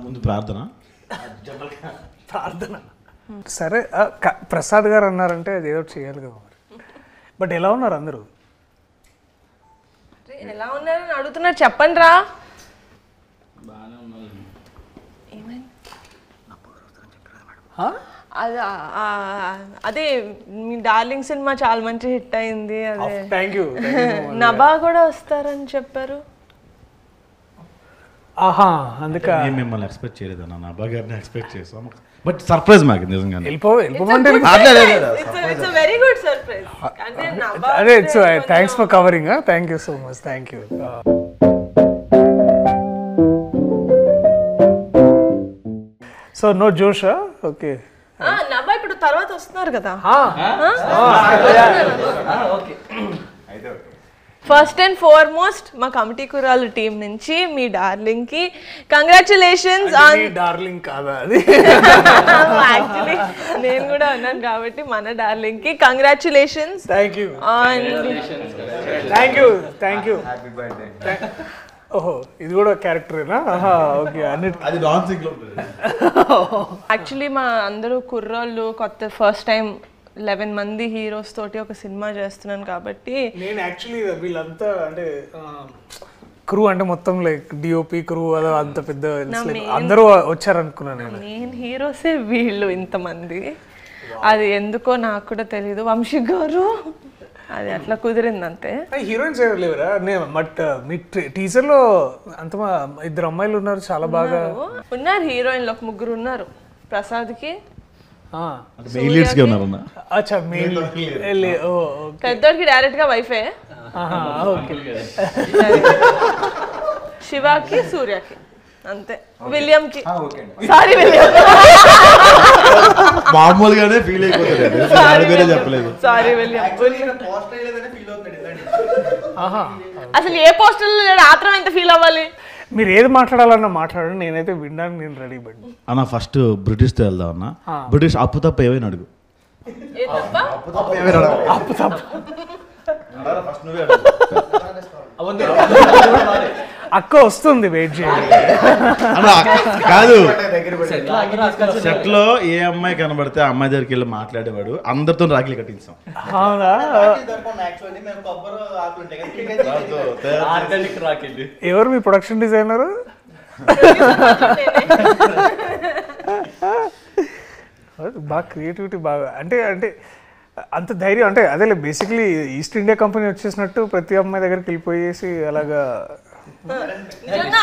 ముందు ప్రార్థన. సరే ప్రసాద్ గారు అన్నారంటే అది ఏదో చేయాలి కదా మరి. బట్ ఎలా ఉన్నారు అందరూ? ఎలా ఉన్నారని అడుగుతున్నారు, చెప్పండి రా. అదే మీ డార్లింగ్ సినిమా చాలా మంచి హిట్ అయింది. అదే థ్యాంక్ యూ. నభా కూడా వస్తారని చెప్పారు. ఆహా, అందుకే మిమ్మల్ని ఎక్స్పెక్ట్ చేయలేదు అన్న, నభా గారిని ఎక్స్పెక్ట్ చేసాం. బట్ సర్ప్రైజ్ మాకు నిజంగా. Very good surprise. అదే thanks for covering. Thank you so much. Thank you. So no జోషా? ఓకే. నభా ఇప్పుడు తర్వాత వస్తున్నారు కదా. ఫస్ట్ అండ్ ఫార్మోస్ట్ మా కమిటీ కుర్రాలు టీం నుంచి మీ డార్లింగ్ కి కంగ్రాచులేషన్స్. డార్లింగ్ కాదా అది? యాక్చువల్లీ నేను కూడా అన్నాను కాబట్టి మన డార్లింగ్ కి congratulations. Thank you. Thank you. Thank you. ఓహో, ఇది కూడా క్యారెక్టరేనా? ఓకే. అది డాన్సింగ్ లో యాక్చువల్లీ మా అందరూ కుర్రాళ్ళు కొత్త ఫస్ట్ టైం 11 మంది హీరోస్ తోటి ఒక సినిమా చేస్తున్నాను కాబట్టి నేను యాక్చువల్లీ వీళ్ళంతా అంటే క్రూ అంటే మొత్తం లైక్ డిఓపి క్రూ అదో అంత పెద్ద అందరూ వచ్చారనుకున్నాను నేను. మెయిన్ హీరోసే వీళ్ళు ఇంతమంది. అది ఎందుకో నాకు కూడా తెలీదు. వంశీ గారు అది అట్లా కుదిరింది అంతే. హీరోయిన్స్ ఎవరు లేవరా? బట్ మీ టీజర్ లో అంత 2 అమ్మాయిలు ఉన్నారు, చాలా బాగా ఉన్నారు. హీరోయిన్లు ఒక 3 ఉన్నారు. ప్రసాద్ కి పెద్దోడికి డైరెక్ట్ గా వైఫే. శివాకి సూర్యకి అంతే. విలియం కి సారీ విలియం మామూలుగానే ఫీల్ అయిపోతాడు. చెప్పలేదు సారీ విలియం. అసలు ఏ పోస్టర్ లేడు, ఆత్రం ఎంత ఫీల్ అవ్వాలి? మీరు ఏది మాట్లాడాలన్నా మాట్లాడండి, నేనైతే వినడానికి నేను రెడీ పడి అన్న. ఫస్ట్ బ్రిటిష్ తో వెళ్దాం అన్న. బ్రిటిష్ అప్పు తప్ప ఏమైనా అడుగు. అప్పు తప్ప అక్క వస్తుంది, వెయిట్ చేయండి. కాదు, సెట్ లో ఏ అమ్మాయి కనబడితే ఆ అమ్మాయి దగ్గరికి వెళ్ళి మాట్లాడేవాడు. అందరితో రాఖీలు కట్టించాం. అవునా? ఎవరు మీ ప్రొడక్షన్ డిజైనర్? బాగా క్రియేటివిటీ బాగా అంటే అంటే అంత ధైర్యం అంటే అదేలే. బేసిక్లీ ఈస్ట్ ఇండియా కంపెనీ వచ్చేసినట్టు ప్రతి అమ్మాయి దగ్గరికి వెళ్ళిపోయేసి అలాగా.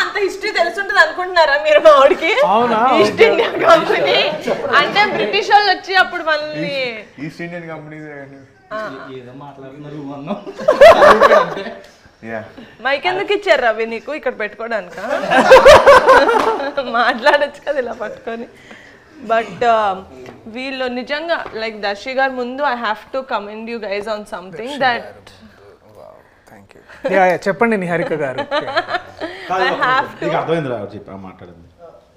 అంత హిస్టరీ తెలుసుంటది అనుకుంటున్నారా మీరు? మా వాడికి ఈస్ట్ ఇండియా కంపెనీ అంటే బ్రిటిష్ వాళ్ళు వచ్చి అప్పుడు మళ్ళీ ఈస్ట్ ఇండియన్ కంపెనీ మైక్ ఎందుకు ఇచ్చారు రవి నీకు ఇక్కడ పెట్టుకోవడానిక? మాట్లాడచ్చు కదా ఇలా పట్టుకొని. బట్ వీళ్ళు నిజంగా లైక్ దర్శి గారు ముందు I have to commend you guys on something that. చెప్పండి నిహారిక గారు. అర్థమైంది మాట్లాడింది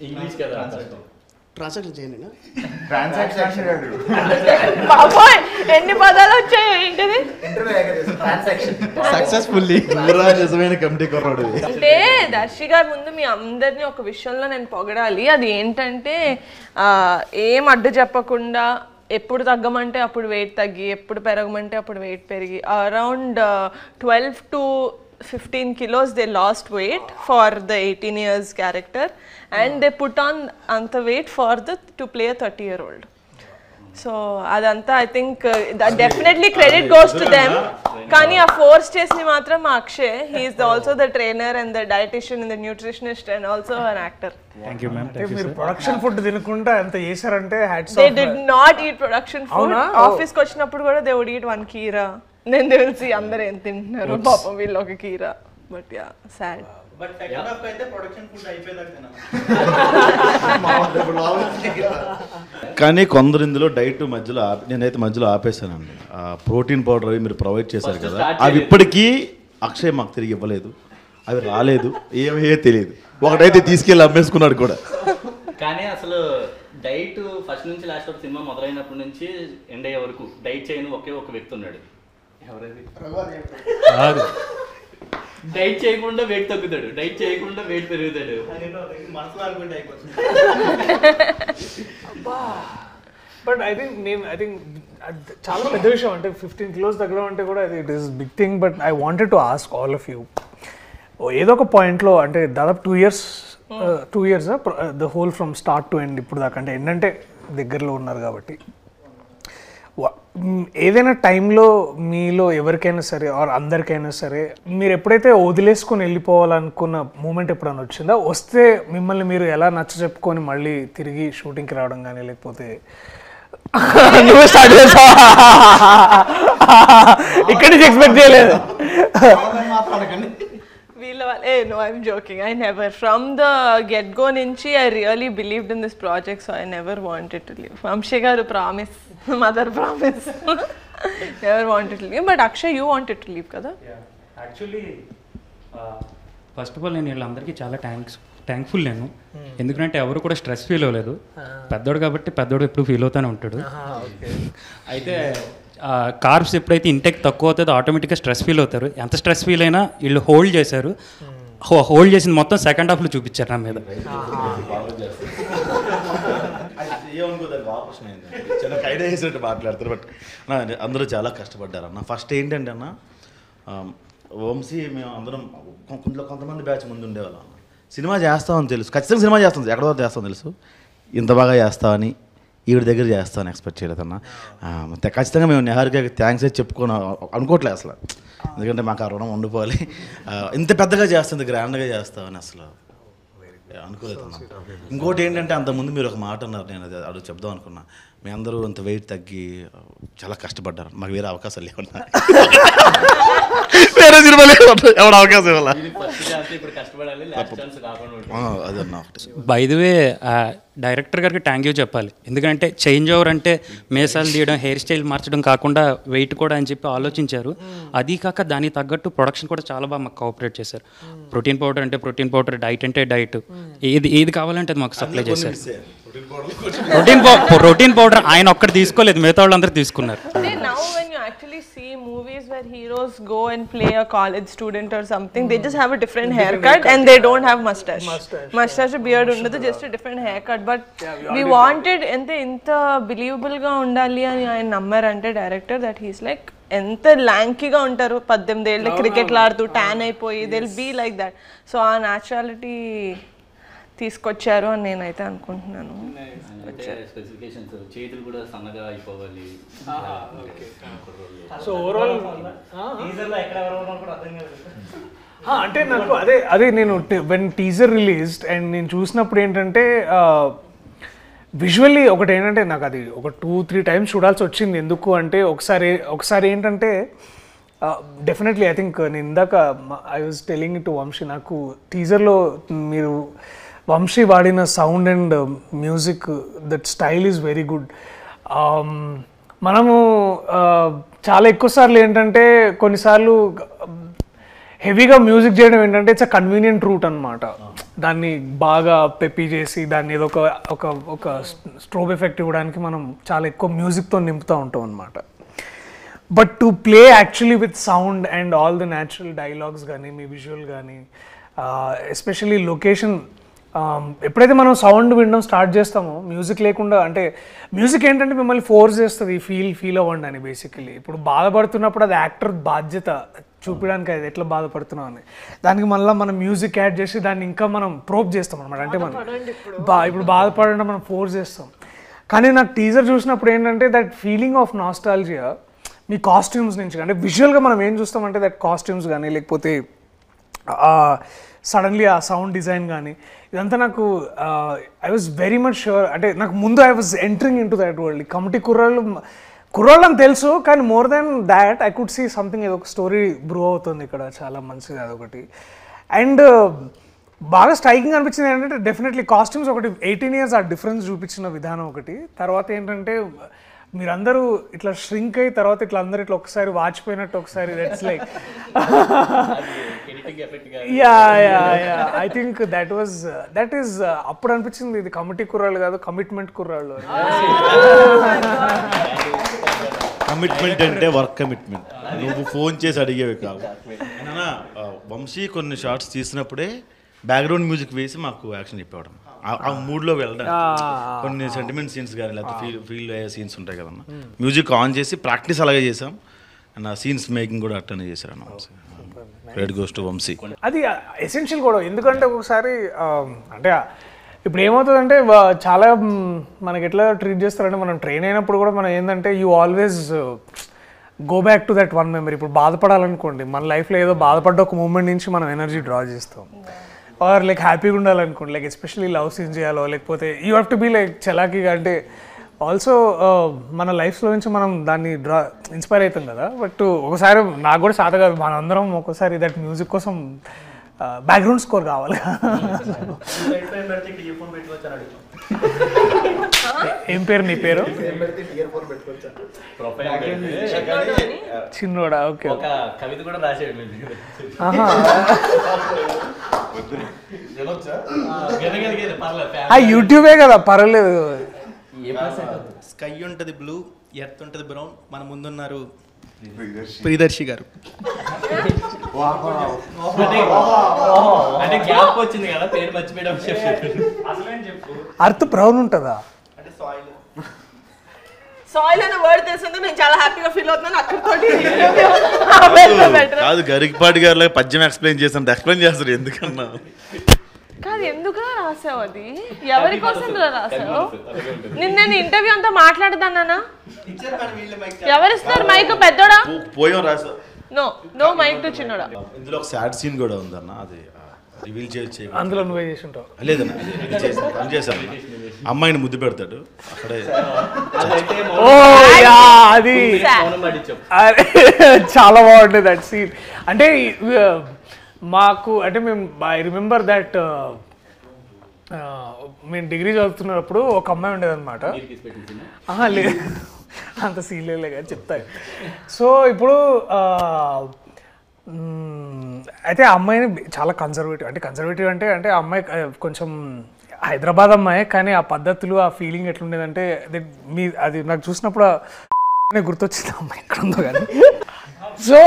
ఇంగ్లీష్ కదా. ట్రాన్సాక్షన్ చేయండి. బాబోయ్ ఎన్ని పదాలు వచ్చాయో ఏంటిది? సక్సెస్ఫుల్లీ నిజమైన కమిటీ కొర్రాడు. అంటే దర్శి గారి ముందు మీ అందరినీ ఒక విషయంలో నేను పొగడాలి. అది ఏంటంటే ఏం అడ్డు చెప్పకుండా ఎప్పుడు తగ్గమంటే అప్పుడు వెయిట్ తగ్గి, ఎప్పుడు పెరగమంటే అప్పుడు వెయిట్ పెరిగి around 12 to 15 kilos they lost weight for the 18 years character and they put on anta weight for to play a 30-year-old. So adanta I think that definitely credit goes to them. Kani a force chesni matram Akshay, he is also the trainer and the dietitian and the nutritionist and also an actor. Thank you ma'am. మీరు production food తినకుండా ఎంత చేశారంటే hats off. They did not eat production food. Office కి వచ్చినప్పుడు కూడా they would eat 1 keera. నేను తెలిసి అందరూ ఏం తింటున్నారు పాపం వీళ్ళు ఒక కీరా. But yeah sad. But second half అయితే ప్రొడక్షన్ ఫుడ్ అయిపోయేదాకా కానీ కొందరు ఇందులో డైట్ మధ్యలో నేనైతే మధ్యలో ఆపేసానండి. ప్రోటీన్ పౌడర్ అవి మీరు ప్రొవైడ్ చేశారు కదా, అవి ఇప్పటికీ అక్షయ్ మాకు తిరిగి ఇవ్వలేదు. అవి రాలేదు, ఏమయ్యో తెలియదు. ఒకటైతే తీసుకెళ్ళి అమ్మేసుకున్నాడు కూడా. కానీ అసలు డైట్ ఫస్ట్ నుంచి లాస్ట్ వరకు సినిమా మొదలైనప్పటి నుంచి ఎండ్ అయ్యే వరకు డైట్ చేయని ఒకే ఒక వ్యక్తి ఉన్నాడు. ఎవరైతే డైట్ చేయకుండా వెయిట్ తగ్గుతాడు, డైట్ చేయకుండా వెయిట్ పెరుగుతాడు. మనసులో అనుకుంటే అయిపోతుంది. బట్ ఐ థింక్ చాలా పెద్ద విషయం అంటే 15 kilos తగ్గడం అంటే కూడా it is big thing. But I wanted to ask all of you, ఏదో ఒక పాయింట్లో అంటే దాదాపు 2 years the whole from start to end ఇప్పుడు దాకా, అంటే ఏంటంటే దగ్గరలో ఉన్నారు కాబట్టి, ఏదైనా టైంలో మీలో ఎవరికైనా సరే ఆర్ అందరికైనా సరే మీరు ఎప్పుడైతే వదిలేసుకొని వెళ్ళిపోవాలనుకున్న మూమెంట్ ఎప్పుడైనా వచ్చిందా? వస్తే మిమ్మల్ని మీరు ఎలా నచ్చ చెప్పుకొని మళ్ళీ తిరిగి షూటింగ్కి రావడం కానీ, లేకపోతే నువ్వే స్టార్ట్ చేసావా? ఇక్కడి నుంచి ఎక్స్పెక్ట్ చేయలేదు. No, I'm joking. I never. From the get-go nunchi, I really believed in this project, so I never wanted to leave. Vamshi garu promise, mother promise. Never wanted to leave. But Akshay, you wanted to leave, kada? Yeah. Actually, first of all, నేను వీళ్ళందరికీ చాలా thankful నేను. ఎందుకంటే ఎవరు కూడా stress feel అవ్వలేదు. పెద్దోడు కాబట్టి పెద్దోడు ఎప్పుడు ఫీల్ అవుతూనే ఉంటాడు. అయితే కార్బ్స్ ఎప్పుడైతే ఇంటెక్ తక్కువ అవుతుందో ఆటోమేటిక్గా స్ట్రెస్ ఫీల్ అవుతారు. ఎంత స్ట్రెస్ ఫీల్ అయినా వీళ్ళు హోల్డ్ చేశారు. హోల్డ్ చేసింది మొత్తం సెకండ్ హాఫ్లో చూపించారు నా మీద. చిన్న ఐడియా వేసినట్టు మాట్లాడతారు. బట్ అందరూ చాలా కష్టపడ్డారు అన్న. ఫస్ట్ ఏంటంటే అన్న, వంశీ మేము అందరం కొంతమంది బ్యాచ్ ముందు ఉండేవాళ్ళం అన్న. సినిమా చేస్తామని తెలుసు, ఖచ్చితంగా సినిమా చేస్తాం, ఎక్కడ వరకు చేస్తామని తెలుసు. ఇంత బాగా చేస్తామని ఈవిడ దగ్గర చేస్తామని ఎక్స్పెక్ట్ చేయలేదన్న. ఖచ్చితంగా మేము నిహారిక థ్యాంక్స్ అయితే చెప్పుకొని అనుకోవట్లేదు అసలు. ఎందుకంటే మాకు ఆ రుణం ఉండిపోవాలి. ఇంత పెద్దగా చేస్తుంది, గ్రాండ్గా చేస్తామని అసలు అనుకోలేదు అన్న. ఇంకోటి ఏంటంటే అంతకుముందు మీరు ఒక మాట అన్నారు, నేను అది చెప్దాం అనుకున్నా. మీ అందరూ అంత వెయిట్ తగ్గి చాలా కష్టపడ్డారు. మాకు వేరే అవకాశాలు లేవన్నా, వేరే సినిమా లేవు, ఎవరు అవకాశం ఇవ్వాలా అదన్నా. బై ది వే డైరెక్టర్ గారికి థ్యాంక్ యూ చెప్పాలి. ఎందుకంటే చేంజ్ ఓవర్ అంటే మేసాలు తీయడం, హెయిర్ స్టైల్ మార్చడం కాకుండా వెయిట్ కూడా అని చెప్పి ఆలోచించారు. అది కాక దానికి తగ్గట్టు ప్రొడక్షన్ కూడా చాలా బాగా మాకు కోఆపరేట్ చేశారు. ప్రోటీన్ పౌడర్ అంటే ప్రోటీన్ పౌడర్, డైట్ అంటే డైట్, ఏది కావాలంటే అది మాకు సప్లై చేశారు. ప్రోటీన్ పౌడర్ ఆయన ఒక్కటి తీసుకోలేదు, మిగతా వాళ్ళందరూ తీసుకున్నారు. Now when you actually see movies where heroes go and play a college student or something, they just have a different haircut and they don't have mustache beard undadu, just a different haircut. But we wanted inta believable ga undali ani ఆయన నమ్మారంటే director, that he's like ఎంత ల్యాంకీగా ఉంటారు, 18 ఏళ్ళ క్రికెట్లు ఆడుతూ tan అయిపోయి they will be like that. So ఆ న్యాచురాలిటీ తీసుకొచ్చారు అని నేనైతే అనుకుంటున్నాను. స్పెసిఫికేషన్స్, చేతులు కూడా సన్నగా అయిపోవాలి. సో ఓవరాల్ అంటే నాకు అదే నేను వెన్ టీజర్ రిలీజ్డ్ అండ్ నేను చూసినప్పుడు ఏంటంటే విజువల్లీ ఒకటి ఏంటంటే నాకు అది ఒక 2-3 times చూడాల్సి వచ్చింది. ఎందుకు అంటే ఒకసారి ఏంటంటే డెఫినెట్లీ ఐ థింక్ నేను ఇందాక I was telling to Vamshi, నాకు టీజర్లో మీరు వంశీ వాడిన sound and music, that style is very good. మనము చాలా ఎక్కువసార్లు ఏంటంటే కొన్నిసార్లు హెవీగా మ్యూజిక్ చేయడం ఏంటంటే ఇట్స్ అ కన్వీనియంట్ రూట్ అనమాట. దాన్ని బాగా పెప్పి చేసి దాన్ని ఏదో ఒక స్ట్రోబ్ ఎఫెక్ట్ ఇవ్వడానికి మనం చాలా ఎక్కువ మ్యూజిక్తో నింపుతూ ఉంటాం అనమాట. But to play actually with sound and all the natural dialogues కానీ మీ విజువల్ కానీ, ఎస్పెషల్లీ లొకేషన్, ఎప్పుడైతే మనం సౌండ్ వినడం స్టార్ట్ చేస్తామో మ్యూజిక్ లేకుండా, అంటే మ్యూజిక్ ఏంటంటే మిమ్మల్ని ఫోర్స్ చేస్తుంది ఫీల్ అవ్వండి అని. బేసికలీ ఇప్పుడు బాధపడుతున్నప్పుడు అది యాక్టర్ బాధ్యత చూపించడానికి, అది ఎట్లా బాధపడుతున్నాం అని. దానికి మళ్ళీ మనం మ్యూజిక్ యాడ్ చేసి దాన్ని ఇంకా మనం ప్రోప్ చేస్తాం అనమాట. అంటే మనం ఇప్పుడు బాధపడడం మనం ఫోర్స్ చేస్తాం. కానీ నాకు టీజర్ చూసినప్పుడు ఏంటంటే that feeling of nostalgia me costumes నుంచి, అంటే విజువల్గా మనం ఏం చూస్తామంటే దట్ కాస్ట్యూమ్స్ కానీ, లేకపోతే సడన్లీ ఆ సౌండ్ డిజైన్ కానీ, ఇదంతా నాకు I was very much sure. అంటే నాకు ముందు I was entering into that world. Committee కుర్రాళ్ళు అని తెలుసు, కానీ more than that I could see something, ఏదో ఒక స్టోరీ బ్రూ అవుతుంది ఇక్కడ, చాలా మంచిది అదొకటి. అండ్ బాగా స్ట్రైకింగ్ అనిపించింది ఏంటంటే డెఫినెట్లీ కాస్ట్యూమ్స్ ఒకటి, 18 years ఆ డిఫరెన్స్ చూపించిన విధానం ఒకటి. తర్వాత ఏంటంటే మీరందరూ ఇట్లా ష్రింక్ అయ్యి తర్వాత ఇట్లా అందరూ ఇట్లా ఒకసారి వాచిపోయినట్టు ఒకసారి, that's like I think that is అప్పుడు అనిపించింది ఇది కమిటీ కుర్రాళ్ళు కాదు, కమిట్మెంట్ కుర్రాళ్ళు. కమిట్మెంట్ అంటే వర్క్ కమిట్మెంట్. నువ్వు ఫోన్ చేసి అడిగేవి కావు. అయినా వంశీ కొన్ని షార్ట్స్ తీసినప్పుడే బ్యాక్గ్రౌండ్ మ్యూజిక్ వేసి మాకు యాక్షన్ చెప్పేవాడు. ఆ మూడ్లో వెళ్ళడం కొన్ని సెంటిమెంట్ సీన్స్ కానీ లేకపోతే ఫీల్ అయ్యే సీన్స్ ఉంటాయి కదన్నా, మ్యూజిక్ ఆన్ చేసి ప్రాక్టీస్ అలాగే చేసాం. అండ్ ఆ సీన్స్ మేకింగ్ కూడా అట్టనే చేశారు అన్న Vamshi. Right goes to Vamshi. అది ఎసెన్షియల్ కూడా, ఎందుకంటే ఒకసారి అంటే ఇప్పుడు ఏమవుతుందంటే చాలా మనకి ఎట్లా ట్రీట్ చేస్తారంటే మనం ట్రైన్ అయినప్పుడు కూడా మనం ఏంటంటే you always go back to that one memory. ఇప్పుడు బాధపడాలనుకోండి, మన లైఫ్లో ఏదో బాధపడ్డ ఒక మూమెంట్ నుంచి మనం ఎనర్జీ డ్రా చేస్తాం. ఆర్ లైక్ హ్యాపీగా ఉండాలనుకోండి, లైక్ ఎస్పెషల్లీ లవ్ సీన్స్ చేయాలో లేకపోతే you have to be like చలాకీగా. అంటే ఆల్సో మన లైఫ్లో నుంచి మనం దాన్ని ఇన్స్పైర్ అవుతాం కదా. బట్ ఒకసారి నాకు కూడా సాధ కాదు, మనందరం ఒకసారి దట్ మ్యూజిక్ కోసం బ్యాక్గ్రౌండ్ స్కోర్ కావాలి. ఏం పేరు నీ పేరు? చిన్నోడా? ఓకే. ఒక కవిత కూడా రాసాడు. యూట్యూబే కదా, పర్వాలేదు. స్కై ఉంటుంది బ్లూ, ఎర్త్ ఉంటుంది బ్రౌన్, మన ముందున్నారు ప్రియదర్శి గారు. అంటే గ్యాప్ వచ్చింది కదా, పేరు మర్చిపోయడం. అర్త్ బ్రౌన్ ఉంటుందా? అంటే సాయిల్ సాయిల్ అనే వర్డ్ తెలిసిందో నేను చాలా హ్యాపీగా ఫీల్ అవుతున్నాను. అక్కడితోటి కాదు, గరికపాటి గారు పద్యం ఎక్స్ప్లెయిన్ చేస్తాను, ఎక్స్ప్లెయిన్ చేస్తారు ఎందుకన్నా. కాదు, ఎందుకులా రాసావు? అది ఎవరి కోసం రాసావు? నేను ఇంటర్వ్యూ అంతా మాట్లాడదానా? ఎవరిస్తారు మైక్? పెద్దోడా? పోయం రాసా. నో మైక్ టు చిన్నోడా. ఇందులో ఒక సాడ్ సీన్ కూడా ఉందన్న, అది రివీల్ చేయొచ్చు. అందులో నువ్వే చేసి ఉంటావు. లేదన్నా, అది చేశాను. అమ్మాయిని ముద్దు పెడతాడు అక్కడే. అది చాలా బాగుంటుంది దట్ సీన్. అంటే మాకు అంటే మేము ఐ రిమెంబర్ దట్ మేము డిగ్రీ చదువుతున్నప్పుడు ఒక అమ్మాయి ఉండేది అనమాట. లేదు, అంత సీన్లే కానీ చెప్తాను. సో ఇప్పుడు అయితే ఆ అమ్మాయిని చాలా కన్జర్వేటివ్, అంటే కన్జర్వేటివ్ అంటే అంటే ఆ అమ్మాయి కొంచెం హైదరాబాద్ అమ్మాయి, కానీ ఆ పద్ధతులు ఆ ఫీలింగ్ ఎట్లుండేదంటే అది నాకు చూసినప్పుడు గుర్తొచ్చింది అమ్మాయి ఎక్కడ ఉందో కానీ. సో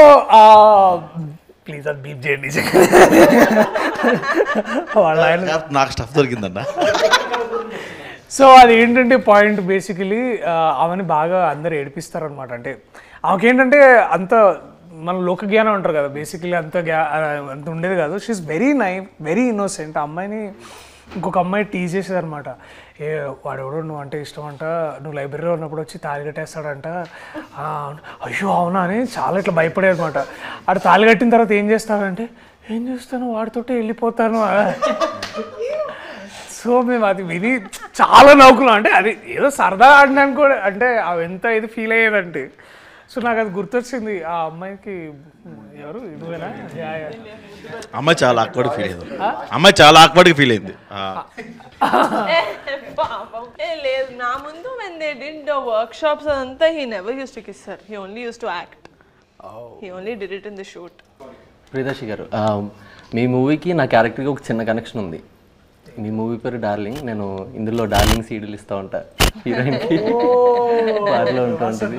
ప్లీజ్ అది బీప్ చేయండి. వాళ్ళ నాకు స్టఫ్ దొరికిందన్న. సో అది ఏంటంటే పాయింట్ బేసికలీ ఆమెని బాగా అందరు ఏడిపిస్తారనమాట. అంటే ఆమెకేంటంటే అంత మన లోక జ్ఞానం అంటారు కదా, బేసికలీ అంత ఉండేది కాదు. She is very very innocent. ఆ అమ్మాయిని ఇంకొక అమ్మాయి టీజ్ చేసేది అనమాట. వాడెవడో నువ్వు అంటే ఇష్టం అంట, నువ్వు లైబ్రరీలో ఉన్నప్పుడు వచ్చి తాళి కట్టేస్తాడంట. అయ్యో అవునా అని చాలా ఇట్లా భయపడేది అనమాట. ఆడు తాళి కట్టిన తర్వాత ఏం చేస్తావంటే, ఏం చేస్తాను వాడితోటే వెళ్ళిపోతాను. సో మేము అది విని చాలా నవ్వుకున్నాం. అంటే అది ఏదో సరదా ఆడినాను కూడా, అంటే అవి ఎంత ఇది ఫీల్ అయ్యేదంటే. సో నాకు అది గుర్తొచ్చింది. ఆ అమ్మాయికి ఎవరు ఇదివేనా అమ్మాయి చాలా ఆక్వర్డ్ ఫీల్ అయింది. అమ్మాయి చాలా ఆక్వర్డ్గా ఫీల్ అయింది. లేదు, నా ముందు when they did the workshops అదంతా he never used to kiss her. He only used to act. He only did it in the shoot. Priyadarshi గారు, మీ మూవీకి నా క్యారెక్టర్కి ఒక చిన్న కనెక్షన్ ఉంది. మీ మూవీ పేరు డార్లింగ్. నేను ఇందులో డార్లింగ్ సీడీలు ఇస్తూ ఉంటా హీరోయిన్కి, బార్లో ఉంటూ ఉంటుంది.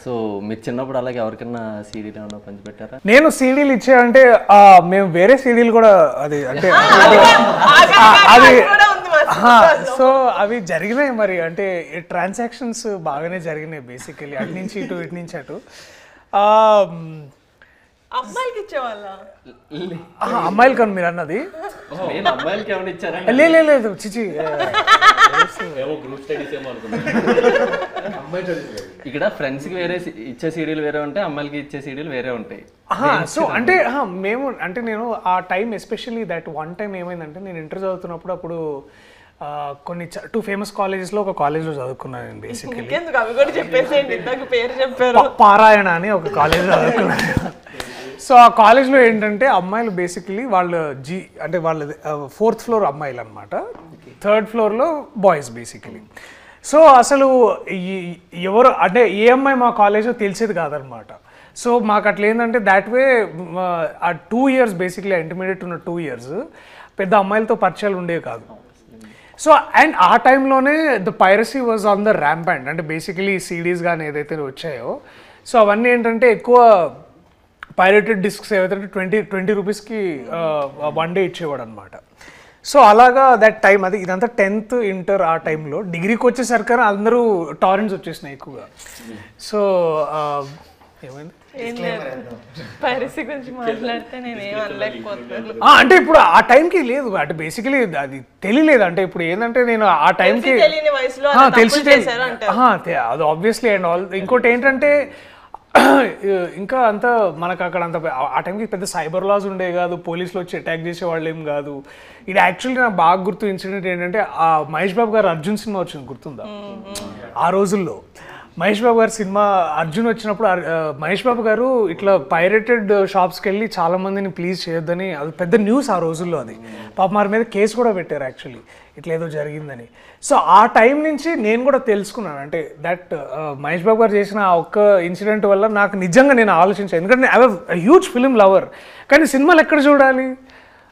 సో మీరు చిన్నప్పుడు అలాగే ఎవరికైనా సీడీలు ఏమన్నా పంచిపెట్టారా? నేను సీడీలు ఇచ్చానంటే మేము వేరే సీడీలు కూడా అది అంటే అది సో అవి జరిగినాయి మరి. అంటే ట్రాన్సాక్షన్స్ బాగానే జరిగినాయి బేసికలీ, అటు నుంచి ఇటు ఇటు నుంచి అటు. అమ్మాయికి ఇచ్చేవాళ్ళ? అమ్మాయిలు కానీ మీరు అన్నది అమ్మాయిలకి ఏమైనా ఇచ్చారా? లేదు చిచి, గ్రూప్ స్టడీస్ ఏమో ఇక్కడ ఫ్రెండ్స్కి వేరే ఇచ్చే సీడీలు వేరే ఉంటాయి, అమ్మాయిలకి ఇచ్చే సీడీలు వేరే ఉంటాయి. సో అంటే మేము అంటే నేను ఆ time especially that one time ఏమైందంటే, నేను ఇంటర్ చదువుతున్నప్పుడు అప్పుడు కొన్ని 2 ఫేమస్ కాలేజెస్లో ఒక కాలేజ్లో చదువుకున్నాను నేను బేసికలీ. అవి కూడా చెప్పేసేయండి, ఇందాక పేరు చెప్పారు. పారాయణ అని ఒక కాలేజ్లో చదువుకున్నాను. సో ఆ కాలేజ్లో ఏంటంటే అమ్మాయిలు బేసికలీ వాళ్ళు అంటే వాళ్ళది 4th ఫ్లోర్ అమ్మాయిలు అనమాట, 3rd ఫ్లోర్లో బాయ్స్ బేసికలీ. సో అసలు ఎవరు అంటే ఏ అమ్మాయి మా కాలేజ్లో తెలిసేది కాదనమాట. సో మాకు అట్లా ఏంటంటే దాట్ వే ఆ 2 years బేసిక్లీ ఇంటర్మీడియట్ ఉన్న 2 years పెద్ద అమ్మాయిలతో పరిచయాలు ఉండేవి కాదు. సో అండ్ ఆ టైంలోనే the piracy was on the rampant, అంటే బేసికలీ సీడీస్ కానీ ఏదైతే వచ్చాయో సో అవన్నీ ఏంటంటే ఎక్కువ పైరేటెడ్ డిస్క్స్ ఏవైతే 20 రూపీస్కి 1 డే ఇచ్చేవాడు అనమాట. సో అలాగా దట్ టైం అది ఇదంతా 10th ఇంటర్ ఆ టైంలో. డిగ్రీకి వచ్చేసరికి అందరూ టారెంట్స్ వచ్చేసినాయి ఎక్కువగా. సో ఏమైంది పైరసీ గురించి మాట్లాడితే నేను ఏం అనలేకపోతున్నాను. అంటే ఇప్పుడు ఆ టైంకి లేదు, అంటే బేసికలీ అది తెలియలేదు. అంటే ఇప్పుడు ఏంటంటే నేను ఆ టైంకి తెలియని వయసులో అలా తప్పులు చేశారు అంటారు. అది ఆబ్వియస్లీ. అండ్ ఆల్ ఇంకోటి ఏంటంటే ఇంకా అంత మనకు అక్కడ అంత ఆ టైంకి పెద్ద సైబర్ లాస్ ఉండేవి కాదు, పోలీసులు వచ్చి అటాక్ చేసే వాళ్ళు ఏం కాదు. ఇది యాక్చువల్లీ నాకు బాగా గుర్తు ఇన్సిడెంట్ ఏంటంటే ఆ మహేష్ బాబు గారు అర్జున్ సినిమా వచ్చింది గుర్తుందా? ఆ రోజుల్లో మహేష్ బాబు గారి సినిమా అర్జున్ వచ్చినప్పుడు మహేష్ బాబు గారు ఇట్లా పైరేటెడ్ షాప్స్కి వెళ్ళి చాలా మందిని ప్లీజ్ చేయొద్దని, అది పెద్ద న్యూస్ ఆ రోజుల్లో. అది పాప వారి మీద కేసు కూడా పెట్టారు యాక్చువల్లీ, ఇట్లా ఏదో జరిగిందని. సో ఆ టైం నుంచి నేను కూడా తెలుసుకున్నాను, అంటే దట్ మహేష్ బాబు గారు చేసిన ఆ ఒక్క ఇన్సిడెంట్ వల్ల నాకు నిజంగా నేను ఆలోచించాను. ఎందుకంటే I was huge film lover, కానీ సినిమాలు ఎక్కడ చూడాలి,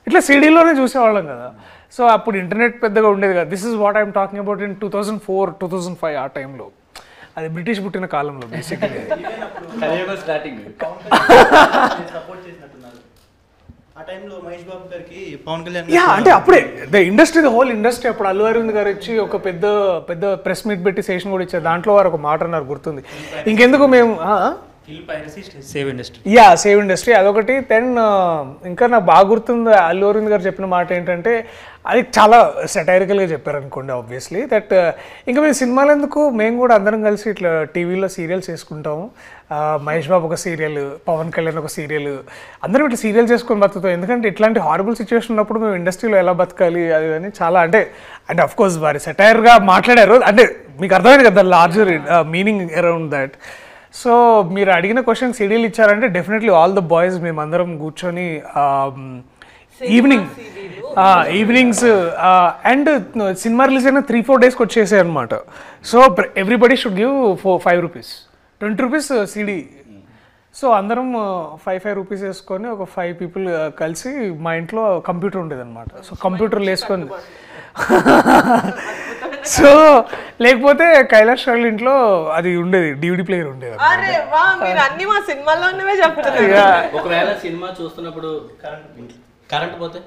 ఇట్లా సిడీలోనే చూసేవాళ్ళం కదా. సో అప్పుడు ఇంటర్నెట్ పెద్దగా ఉండేది కదా. This is what I'm talking about in 2004, 2005 ఆ టైంలో. అది బ్రిటిష్ పుట్టిన కాలంలో బేసిక్లీ. స్టార్టింగ్ సపోర్ట్ చేసినట్టున్నారు ఆ టైంలో మహేష్ బాబు గారికి పవన్ కళ్యాణ్. అంటే అప్పుడే the industry, the whole industry. అప్పుడు అల్లు అరవింద్ గారు వచ్చి ఒక పెద్ద ప్రెస్ మీట్ పెట్టి సెషన్ కూడా ఇచ్చారు. దాంట్లో వారు ఒక మాట అన్నారు గుర్తుంది, ఇంకెందుకు మేము సేవ్ ఇండస్ట్రీ అదొకటి. దెన్ ఇంకా నాకు బాగా గుర్తుంది అల్లు అరవింద్ గారు చెప్పిన మాట ఏంటంటే, అది చాలా సెటైరికల్గా చెప్పారు అనుకోండి ఆబ్వియస్లీ, దట్ ఇంకా మేము సినిమాలు ఎందుకు, మేము కూడా అందరం కలిసి ఇట్లా టీవీలో సీరియల్స్ వేసుకుంటాము. మహేష్ బాబు ఒక సీరియల్, పవన్ కళ్యాణ్ ఒక సీరియల్, అందరం ఇట్లా సీరియల్ చేసుకొని బతుకుతాం. ఎందుకంటే ఇట్లాంటి హారబుల్ సిచ్యువేషన్ ఉన్నప్పుడు మేము ఇండస్ట్రీలో ఎలా బతకాలి అది అని చాలా అంటే అఫ్ కోర్స్ వారి సెటైర్గా మాట్లాడారు. అంటే మీకు అర్థమైంది కదా larger meaning around that. So మీరు అడిగిన క్వశ్చన్ సీడీలు ఇచ్చారంటే డెఫినెట్లీ ఆల్ ద బాయ్స్ మేమందరం కూర్చొని ఈవినింగ్స్ అండ్ సినిమా రిలీజ్ అయిన 3-4 డేస్కి వచ్చేసాయి అనమాట. So everybody should give 5 rupees, 20 rupees CD. So అందరం 5 రూపీస్ వేసుకొని ఒక 5 పీపుల్ కలిసి మా ఇంట్లో కంప్యూటర్ ఉండేది అనమాట. సో కంప్యూటర్లు వేసుకొని సో లేకపోతే కైలాష్ వాళ్ళ ఇంట్లో అది ఉండేది, DVD ప్లేయర్ ఉండేది. అరే వా, మీరు అన్ని మా సినిమాల్లో ఉన్నవే చెప్తున్నారు. ఒకవేళ సినిమా చూస్తున్నప్పుడు కరెంట్ పోతే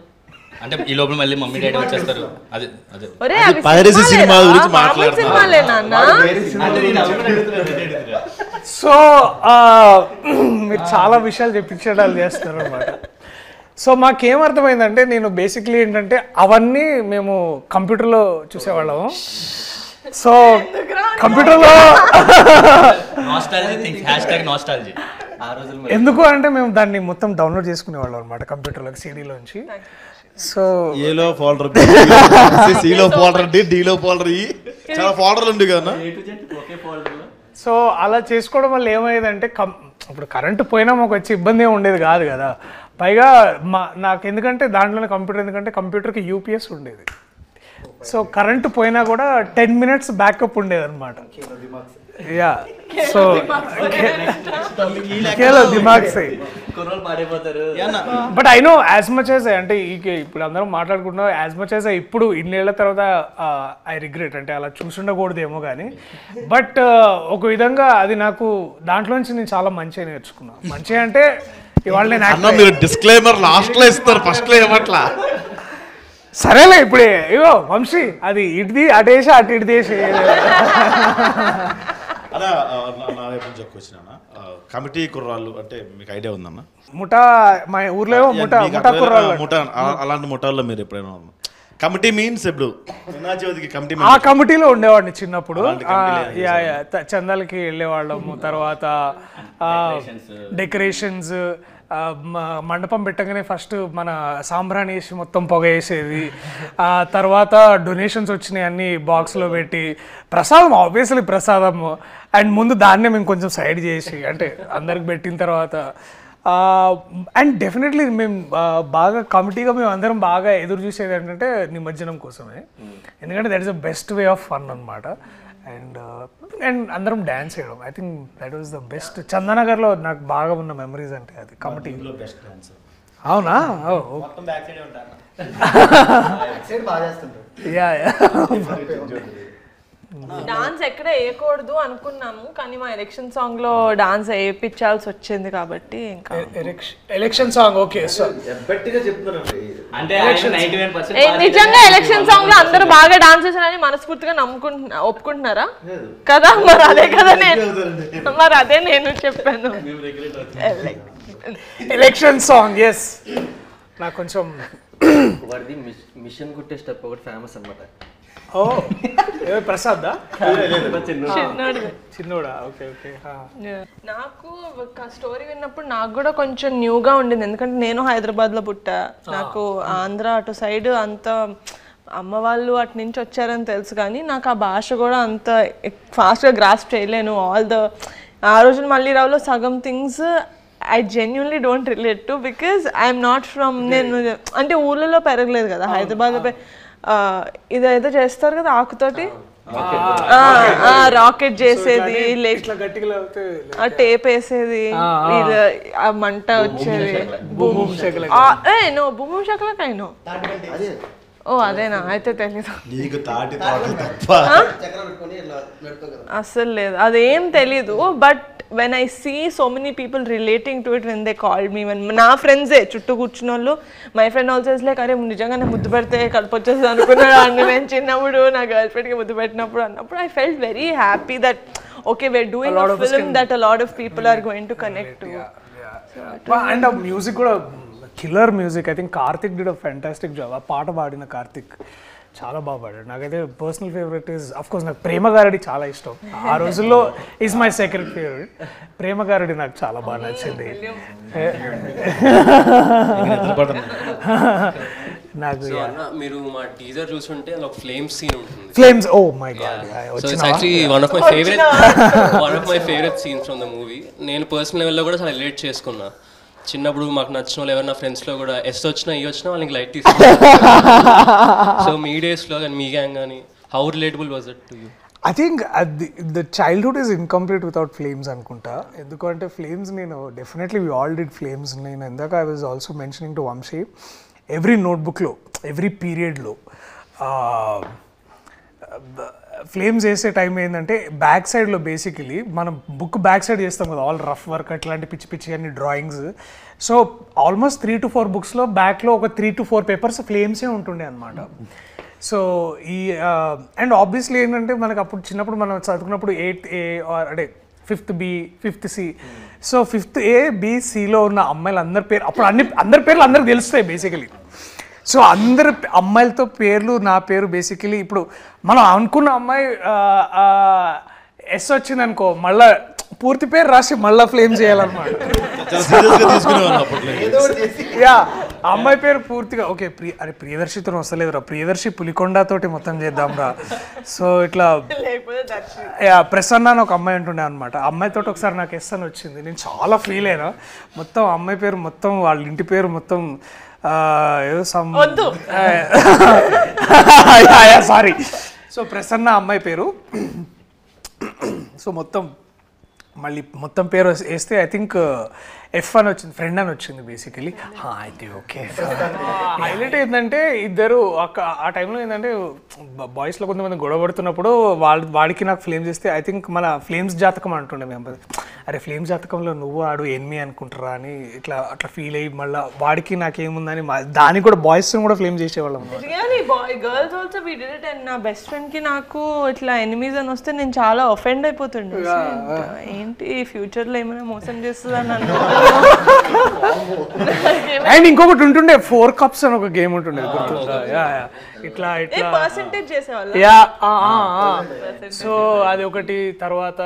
అంటే ఈ లోపల మళ్ళీ మమ్మీ డాడీ వచ్చేస్తారు. అదే అదే ఒరే అది అవి పైరసీ సినిమా గురించి మామూలు మాట్లాడుతున్నా. సినిమాలే నాన్న. సో మీరు చాలా విషయాలు చెప్పించడాలు చేస్తున్నారు అనమాట. సో మాకేమర్థమైందంటే, నేను బేసిక్లీ ఏంటంటే అవన్నీ మేము కంప్యూటర్లో చూసేవాళ్ళము. సో కంప్యూటర్లో నాస్టాలజీ ఆ రోజుల్లో ఎందుకు అంటే మేము దాన్ని మొత్తం డౌన్లోడ్ చేసుకునేవాళ్ళం అనమాట కంప్యూటర్లోకి, సీడీలోంచి. సో ఏలో ఫోల్డర్, సిలో ఫోల్డర్, డిలో ఫోల్డర్, చాలా ఫోల్డర్లు ఉండే కదా. ఒకే ఫోల్డర్లో సో అలా చేసుకోవడం వల్ల ఏమయ్యేదంటే ఇప్పుడు కరెంటు పోయినా మాకు వచ్చి ఇబ్బంది ఏమి ఉండేది కాదు కదా. పైగా నాకు ఎందుకంటే దాంట్లోనే కంప్యూటర్, ఎందుకంటే కంప్యూటర్కి UPS ఉండేది. సో కరెంటు పోయినా కూడా 10 minutes బ్యాకప్ ఉండేది అనమాట. యా సో దిమాగ్ సే కుర్రోళ్ళు పాడైపోతారు. But I know as much as అంటే ఇప్పుడు అందరం మాట్లాడుకుంటున్నాం, యాజ్ మచ్ యాజ్ ఇప్పుడు ఇన్నేళ్ల తర్వాత ఐ రిగ్రెట్, అంటే అలా చూసుండకూడదేమో కానీ. బట్ ఒక విధంగా అది నాకు దాంట్లో నుంచి నేను చాలా మంచిగా నేర్చుకున్నాను. మంచిగా అంటే ఇవాళ నేను మీరు డిస్క్లైమర్ లాస్ట్ లో ఇస్తారు, ఫస్ట్ లో ఏమట్లా. సరేలే ఇప్పుడే ఇగో వంశీ అది ఇటుది అటేసి అటు ఇటు దేశ అలా నా వైపు నుంచి ఒక క్వశ్చన్ అన్న, కమిటీ కుర్రాళ్ళు అంటే మీకు ఐడియా ఉందన్న? ముఠా మా ఊర్లో ముఠా కుర్రాళ్ళు, ముఠా అలాంటి ముఠాల్లో మీరు ఎప్పుడైనా కమిటీ మీన్స్ ఇప్పుడు కమిటీ ఆ కమిటీలో ఉండేవాడిని చిన్నప్పుడు. చందాలకి వెళ్ళేవాళ్ళము. తర్వాత డెకరేషన్స్, మండపం పెట్టగానే ఫస్ట్ మన సాంబ్రాణి వేసి మొత్తం పొగ వేసేది. తర్వాత డొనేషన్స్ వచ్చినాయి అన్ని బాక్స్లో పెట్టి, ప్రసాదం ఆబ్వియస్లీ ప్రసాదము, అండ్ ముందు దాన్నే మేము కొంచెం సైడ్ చేసి అంటే అందరికి పెట్టిన తర్వాత. అండ్ డెఫినెట్లీ మేము బాగా కమిటీగా మేము అందరం బాగా ఎదురు చూసేది ఏంటంటే నిమజ్జనం కోసమే, ఎందుకంటే that is the best way of fun అనమాట. అండ్ అందరం డ్యాన్స్ చేయడం, I think that was the best. చందానగర్లో నాకు బాగా ఉన్న మెమరీస్ అంటే అది కమిటీ. అవునా? మొత్తం బ్యాక్ సైడ్ ఉంటారు. డాన్స్ ఎక్కడ వేయకూడదు అనుకున్నాము, కానీ మా ఎలక్షన్ సాంగ్ లో డాన్స్ వేయించాల్సి వచ్చింది కాబట్టి ఇంకా ఎలక్షన్ సాంగ్ ఓకే. సో అంటే 99% నిజంగా ఎలక్షన్ సాంగ్ లో అందరూ బాగా డాన్స్ చేశారని మనస్ఫూర్తిగా ఒప్పుకుంటున్నారా కదా? మరి అదే నేను చెప్పాను. ఎలక్షన్ సాంగ్ ఎస్ నాకు కొంచెం వాడిది మిషన్ కుట్టే స్టెప్ ఒకటి ఫేమస్ అనమాట. ఓ ప్రసాద్ చిన్నోడిది. చిన్నోడా? Okay okay. నాకు స్టోరీ విన్నప్పుడు నాకు కూడా కొంచెం న్యూగా ఉండింది, ఎందుకంటే నేను హైదరాబాద్ లో పుట్టా. నాకు ఆంధ్ర అటు సైడ్ అంత అమ్మ వాళ్ళు అటు నుంచి వచ్చారని తెలుసు, కానీ నాకు ఆ భాష కూడా అంత ఫాస్ట్గా గ్రాస్ప్ చేయలేను. ఆ రోజున మళ్ళీ రావులో సగం things I genuinely don't relate to, because I'm not from, నేను అంటే ఊళ్ళలో పెరగలేదు కదా, హైదరాబాద్లో ఇదేదో చేస్తారు కదా ఆకుతోటి రాకెట్ చేసేది, టేప్ వేసేది, ఆ మంట వచ్చేది, భూమి శకలకైనో. ఓ అదేనా? అయితే తెలీదు, అస్సలు లేదు, అదేం తెలీదు. But when I see so many people relating to it when they called me, when నా ఫ్రెండ్సే చుట్టూ కూర్చున్న వాళ్ళు, my friend also is like అరే నిజంగానే ముద్దు పెడితే కడుపు వచ్చేస్తుంది అనుకున్నాడు అండి నేను చిన్నప్పుడు, నా గర్ల్ ఫ్రెండ్కి ముద్దు పెట్టినప్పుడు అన్నప్పుడు I felt very happy that okay we are doing a film that a lot of people are going to connect to. And ఆ మ్యూజిక్ కూడా killer music. I think Karthik did a fantastic job. ఆ పాట పాడిన కార్తిక్ చాలా బాగా పాడాడు. నాకైతే personal favourite is of course నాకు ప్రేమ గారడి చాలా ఇష్టం. ఆ రోజుల్లో is my second favourite. Prema Garadi నాకు చాలా బాగా నచ్చింది. నాకు మీరు మా టీజర్ చూస్తుంటే ఒక ఫ్లేమ్స్ సీన్ ఉంటుంది. Flames, oh my god. So it's actually one of my favourite scenes from the movie. నేను పర్సనల్ లెవెల్లో కూడా చాలా రిలేట్ చేసుకున్నా. చిన్నప్పుడు మాకు నచ్చిన వాళ్ళు ఎవరైనా ఫ్రెండ్స్లో కూడా ఎస్ వచ్చినా ఈ వచ్చినా వాళ్ళకి లైట్ తీసుకుంటారు. సో మీ డేస్లో కానీ మీ గ్యాంగ్ కానీ how relatable was it to you? I think the childhood is incomplete without flames అనుకుంటా. ఎందుకంటే ఫ్లేమ్స్ నేను definitely we all did flames. నేను ఇందాక I was also mentioning to Vamshi, every నోట్బుక్లో ఎవ్రీ పీరియడ్లో ఫ్లేమ్స్ వేసే టైం ఏంటంటే బ్యాక్ సైడ్లో బేసికలీ మనం బుక్ బ్యాక్ సైడ్ చేస్తాం కదా, ఆల్ రఫ్ వర్క్ అట్లాంటి పిచ్చి పిచ్చి అన్ని డ్రాయింగ్స్. సో ఆల్మోస్ట్ 3 to 4 బుక్స్లో బ్యాక్లో ఒక 3 to 4 పేపర్స్ ఫ్లేమ్సే ఉంటుండే అనమాట. సో ఈ అండ్ ఆబ్వియస్లీ ఏంటంటే మనకు అప్పుడు చిన్నప్పుడు మనం చదువుకున్నప్పుడు 8th A అంటే 5th B 5th C. So 5th A B Cలో ఉన్న అమ్మాయిలు అందరి పేరు అప్పుడు అందరి పేర్లు అందరికి తెలుస్తాయి బేసికలీ. సో అందరు అమ్మాయిలతో పేర్లు, నా పేరు బేసికలీ ఇప్పుడు మనం అనుకున్న అమ్మాయి ఎస్ వచ్చింది అనుకో, మళ్ళా పూర్తి పేరు రాసి మళ్ళీ ఫ్లేమ్ చేయాలన్నమాట. యా అమ్మాయి పేరు పూర్తిగా ఓకే అరే ప్రియదర్శితో వస్తలేదురా, ప్రియదర్శి పులికొండతోటి మొత్తం చేద్దాం రా. సో ఇట్లా యా ప్రసన్న అని ఒక అమ్మాయి ఉంటుండే అనమాట. అమ్మాయితో ఒకసారి నాకు ఎస్ అని వచ్చింది, నేను చాలా ఫీల్ అయినా. మొత్తం అమ్మాయి పేరు మొత్తం వాళ్ళ ఇంటి పేరు మొత్తం ఏదో సారీ. సో ప్రసన్న అమ్మాయి పేరు. సో మొత్తం పేరు వేస్తే ఐ థింక్ ఎఫ్ అని వచ్చింది, ఫ్రెండ్ అని వచ్చింది బేసికలీ. అయితే ఓకే. హైలైట్ ఏంటంటే ఇద్దరు ఆ టైంలో ఏంటంటే బాయ్స్లో కొంతమంది గొడవ పడుతున్నప్పుడు వాడికి నాకు ఫ్లేమ్స్ ఇస్తే ఐ థింక్ మన ఫ్లేమ్స్ జాతకం అంటుండే మేము. అరే ఫ్లేమ్స్ జాతకంలో నువ్వు ఆడు ఎనిమి అనుకుంటారా అని అట్లా ఫీల్ అయ్యి మళ్ళీ వాడికి నాకేముందని దానికి కూడా బాయ్స్ కూడా ఫ్లేమ్ చేసేవాళ్ళం. Girls also we did it. And నా బెస్ట్ ఫ్రెండ్ కి నాకు ఇట్లా ఎనిమీస్ అని వస్తే నేను చాలా ఒఫెండ్ అయిపోతుండే. ఏంటి ఫ్యూచర్ లో ఏమైనా మోసం చేస్తుందని అనుకుంటున్నా. అండ్ ఇంకొకటి ఉంటుండే 4 cups అని ఒక గేమ్ ఉంటుండే, గుర్తుందా? ఇట్లా పర్సెంటేజ్ చేసేవాళ్ళు. సో అది ఒకటి. తర్వాత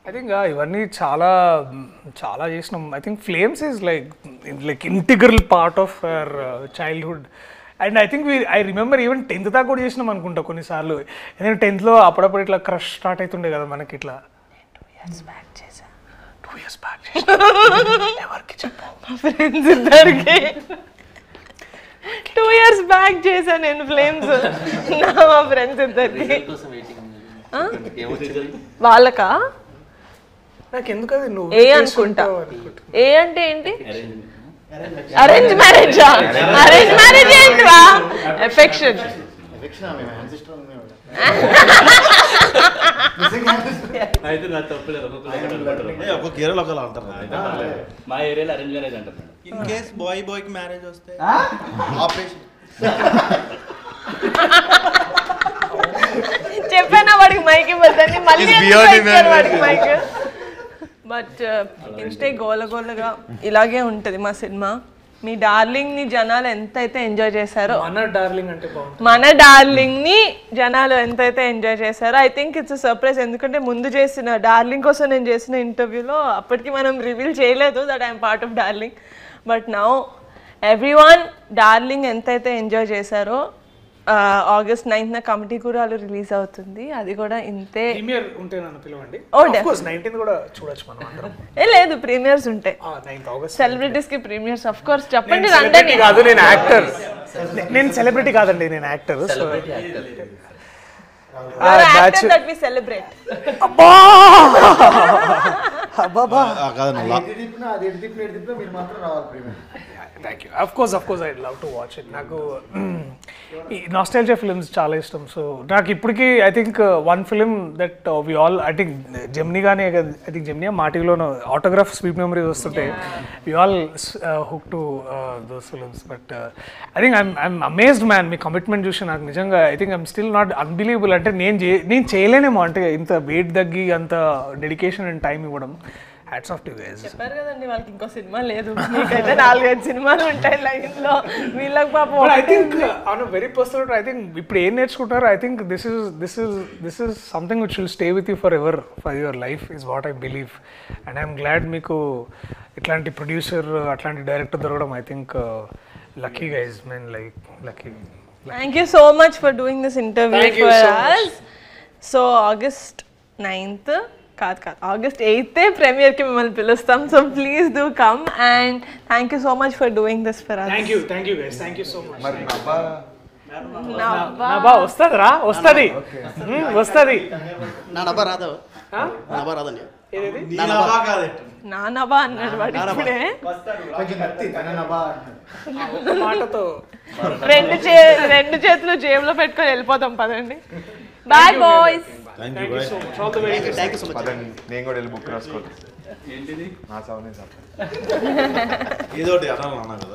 ఐ థింక్ ఇవన్నీ చాలా చాలా చేసినాం. I think flames is like integral part of our childhood. And I think I remember even 10th దాకా కూడా చేసినాం అనుకుంటా కొన్నిసార్లు. ఎందుకంటే 10thలో అప్పుడప్పుడు ఇట్లా క్రష్ స్టార్ట్ అవుతుండే కదా మనకి. ఇట్లా 2 years back ఎవరికి చెప్పావు? మా ఫ్రెండ్స్ ఇద్దరికి 2 years బ్యాక్ చేశా నేను ఫ్లేమ్స్. మా ఫ్రెండ్స్ ఇద్దరికి. వాళ్ళకా నాకు ఎందుకు అది నువ్వు ఏ అనుకుంటా. ఏ అంటే ఏంటి? Arrange marriage. అరేంజ్ మ్యారేజ్ ఏంటివా? ఎఫెక్షన్. అయితే నా తప్పులేదు ఒక్కొక్క ఏరియాలో ఒకలా అంటారు. మా ఏరియాలో అరేంజ్ మ్యారేజ్ అంటారు మేడం. ఇన్ కేస్ బాయ్కి మ్యారేజ్ వస్తే ఆపరేషన్. చెప్పానా వాడికి మైక్ ఇవ్వద్దని, మళ్ళీ వాడికి మైక్. బట్ ఇంతే గోలగోలగా ఇలాగే ఉంటుంది మా సినిమా. మీ డార్లింగ్ ని జనాలు ఎంతైతే ఎంజాయ్ చేశారో, మన డార్లింగ్ అంటే బాగుంటుంది. మన డార్లింగ్ ని జనాలు ఎంతైతే ఎంజాయ్ చేశారో, ఐ థింక్ ఇట్స్ సర్ప్రైజ్. ఎందుకంటే ముందు చేసిన డార్లింగ్ కోసం నేను చేసిన ఇంటర్వ్యూలో అప్పటికి మనం రివీల్ చేయలేదు that I'm part of darling. But now everyone darling ఎంతైతే ఎంజాయ్ చేశారో, August 9th కమిటీ కూడా రిలీజ్ అవుతుంది. అది కూడా ఇంతే. ప్రీమియర్ ఉంటే నన్ను పిలవండి. Oh, ఆఫ్ కోర్స్ 19th కూడా చూడొచ్చు మనం అందరం. లేదు, ప్రీమియర్స్ ఉంటాయి. 9th August సెలబ్రిటీస్ కి ప్రీమియర్స్ ఆఫ్ కోర్స్. చెప్పండి, రండి. కాదు, నేను యాక్టర్. నేను సెలబ్రిటీ కాదండి, నేను actor. So that we celebrate. అబ్బా అబ్బా కాదన్న thank you. Of course I love to watch it. నాకు ఈ నాస్టాల్జియా ఫిల్మ్స్ చాలా ఇష్టం. సో నాకు ఇప్పటికీ I think one film that we all, I think Gemini కానీ, ఐ థింక్ జెమినీ మాటిలోనూ ఆటోగ్రాఫ్ స్వీట్ మెమరీస్ వస్తుంటే we all hook to those films. But I think I'm amazed man. Me commitment చూసి నాకు నిజంగా I think I'm still not unbelievable. అంటే నేను చేయలేనేమో, అంటే ఇంత వెయిట్ తగ్గి అంత డెడికేషన్ అండ్ టైం ఇవ్వడం. Hats off to you guys. చెప్పారు కదండి వాళ్ళకి ఇంకో సినిమా లేదు, మీకైతే 4-5 సినిమాలు ఉంటాయి లైన్ లో. వీళ్ళకి పాపం I think on a very personal, I think ఇప్పుడు ఏం నేర్చుకుంటారు, I think this is something which will stay with you for ever, for your life is what I believe. And I'm glad మీకు ఇట్లాంటి producer, అట్లాంటి director దొరకడం. I think lucky guys, men like lucky. Thank you so much for doing this interview for us. So August 9th కాదు August 8th premiere కి మిమ్మల్ని పిలుస్తాం. So please do come and thank you so much for doing this for us. Thank you guys, thank you so much. మరి నవ్వా నవ్వా వస్తదిరా, వస్తది. నా నవ్వ రాదా? నవ్వ రాదండి. నా నవ్వా అన్నాడు వాడు ఇప్పుడే. మాటతో రెండు చేతులు జేబులో పెట్టుకొని వెళ్ళిపోతాం. పదండి. Bye boys. Thank you bye. Thank you so much. నేను కూడా వెళ్ళి బుక్ రాసుకోవచ్చు. ఏంటిది? నా సౌనే సార్ ఏదోటి అన్నా కదా.